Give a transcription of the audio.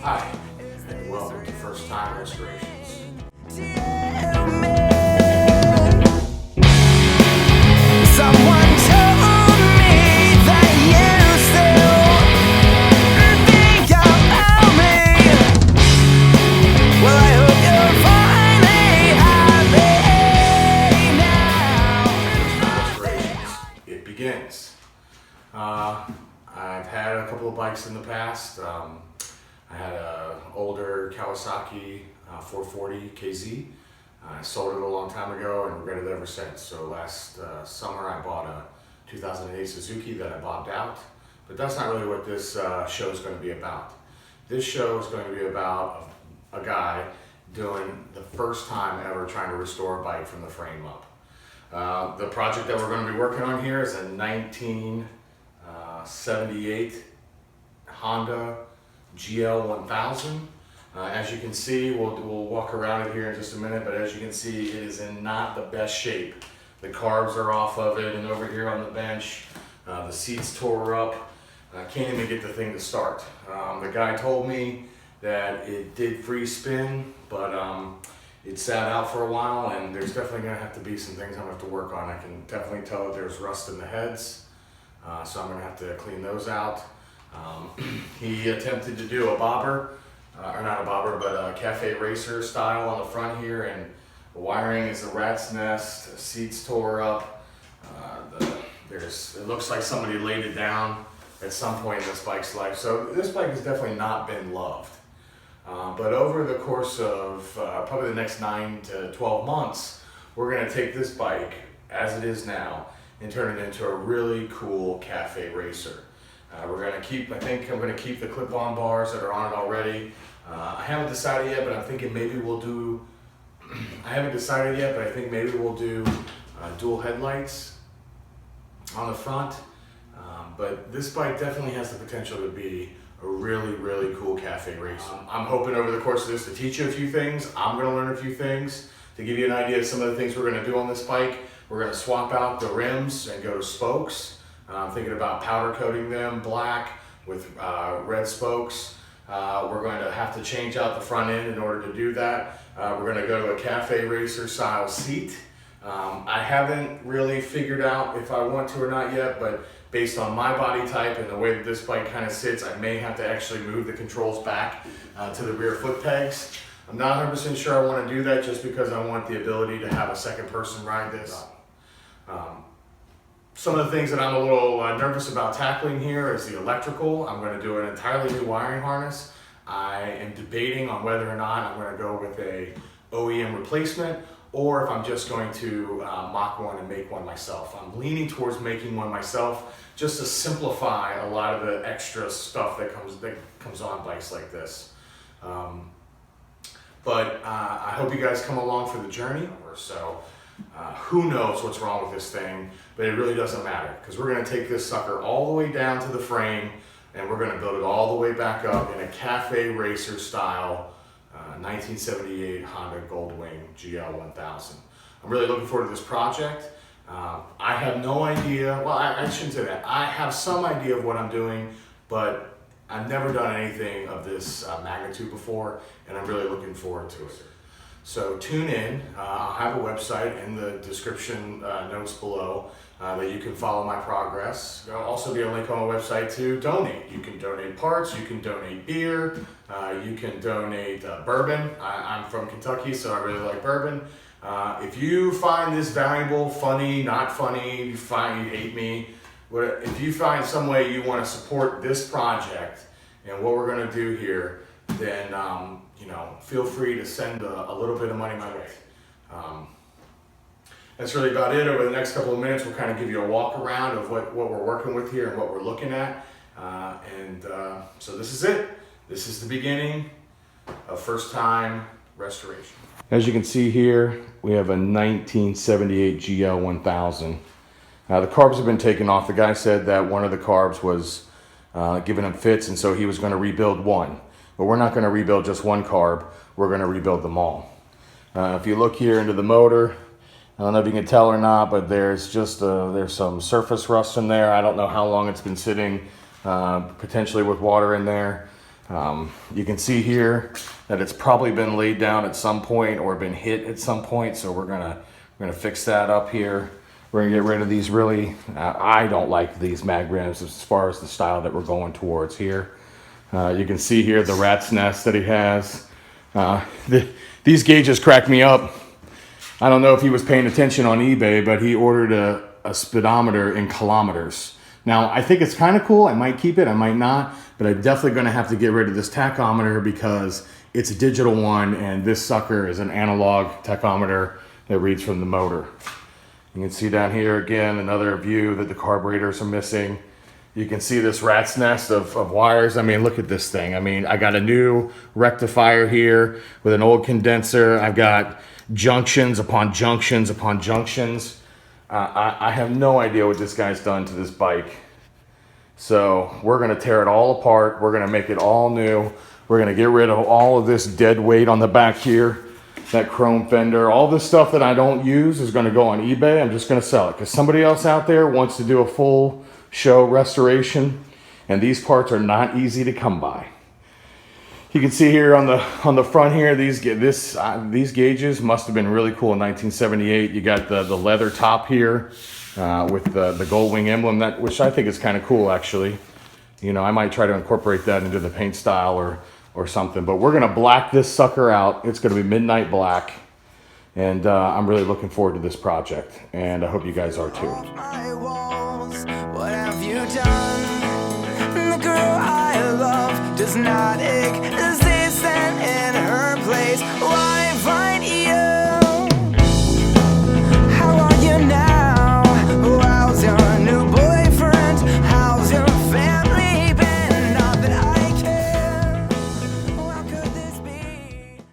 Hi, and welcome to First Time Restorations. Someone told me that you still think about me. Well, I hope you're finally happy now. First Time Restorations, it begins. I've had a couple of bikes in the past. I had an older Kawasaki 440 KZ. I sold it a long time ago and regretted it ever since. So last summer I bought a 2008 Suzuki that I bobbed out. But that's not really what this show is going to be about. This show is going to be about a guy doing the first time ever trying to restore a bike from the frame up. The project that we're going to be working on here is a 1978 Honda GL1000. As you can see, we'll walk around it here in just a minute, but as you can see, it is in not the best shape. The carbs are off of it, and over here on the bench, the seats tore up. I can't even get the thing to start. The guy told me that it did free spin, but it sat out for a while, and there's definitely going to have to be some things I'm going to have to work on. I can definitely tell that there's rust in the heads, so I'm going to have to clean those out. He attempted to do a bobber, or not a bobber, but a cafe racer style on the front here, and the wiring is a rat's nest, the seats tore up. It looks like somebody laid it down at some point in this bike's life. So this bike has definitely not been loved. But over the course of probably the next 9 to 12 months, we're going to take this bike as it is now and turn it into a really cool cafe racer. We're going to keep, I think I'm going to keep the clip-on bars that are on it already. I haven't decided yet, but I'm thinking maybe we'll do, I haven't decided yet, but I think maybe we'll do dual headlights on the front. But this bike definitely has the potential to be a really, really cool cafe racer. I'm hoping over the course of this to teach you a few things. I'm going to learn a few things to give you an idea of some of the things we're going to do on this bike. We're going to swap out the rims and go to spokes. I'm thinking about powder coating them black with red spokes. We're going to have to change out the front end in order to do that. We're going to go to a cafe racer style seat. I haven't really figured out if I want to or not yet, but based on my body type and the way that this bike kind of sits, I may have to actually move the controls back to the rear foot pegs. I'm not 100% sure I want to do that just because I want the ability to have a second person ride this. Some of the things that I'm a little nervous about tackling here is the electrical. I'm going to do an entirely new wiring harness. I am debating on whether or not I'm going to go with a OEM replacement or if I'm just going to mock one and make one myself. I'm leaning towards making one myself just to simplify a lot of the extra stuff that comes on bikes like this. But I hope you guys come along for the journey. So who knows what's wrong with this thing, but it really doesn't matter because we're going to take this sucker all the way down to the frame and we're going to build it all the way back up in a cafe racer style 1978 Honda Goldwing GL1000. I'm really looking forward to this project. I have no idea, well I shouldn't say that. I have some idea of what I'm doing, but I've never done anything of this magnitude before, and I'm really looking forward to it. So tune in. I'll have a website in the description notes below that you can follow my progress. There'll also be a link on my website to donate. You can donate parts, you can donate beer, you can donate bourbon. I'm from Kentucky, so I really like bourbon. If you find this valuable, funny, not funny, you hate me, if you find some way you want to support this project and what we're going to do here, then feel free to send a little bit of money my way. That's really about it. Over the next couple of minutes, we'll kind of give you a walk around of what we're working with here and what we're looking at. So this is it. This is the beginning of First Time Restoration. As you can see here, we have a 1978 GL1000. The carbs have been taken off. The guy said that one of the carbs was giving him fits, and so he was going to rebuild one. But we're not going to rebuild just one carb. We're going to rebuild them all. If you look here into the motor, I don't know if you can tell or not, but there's some surface rust in there. I don't know how long it's been sitting, potentially with water in there. You can see here that it's probably been laid down at some point or been hit at some point, so we're gonna fix that up here. We're gonna get rid of these really, I don't like these mag rims as far as the style that we're going towards here. You can see here the rat's nest that he has. These gauges crack me up. I don't know if he was paying attention on eBay, but he ordered a speedometer in kilometers. Now, I think it's kind of cool. I might keep it, I might not, but I'm definitely gonna have to get rid of this tachometer because it's a digital one and this sucker is an analog tachometer that reads from the motor. You can see down here again, another view that the carburetors are missing. You can see this rat's nest of wires. I mean, look at this thing. I mean, I got a new rectifier here with an old condenser. I've got junctions upon junctions upon junctions. I have no idea what this guy's done to this bike. So we're gonna tear it all apart. We're gonna make it all new. We're gonna get rid of all of this dead weight on the back here, that chrome fender. All this stuff that I don't use is gonna go on eBay. I'm just gonna sell it because somebody else out there wants to do a full show restoration, and these parts are not easy to come by. You can see here on the front here, these gauges must have been really cool in 1978. You got the leather top here with the gold wing emblem, which I think is kind of cool actually. You know, I might try to incorporate that into the paint style or something. But we're gonna black this sucker out. It's gonna be midnight black, and I'm really looking forward to this project, and I hope you guys are too. My walls, what have you done? The girl I love does not ignore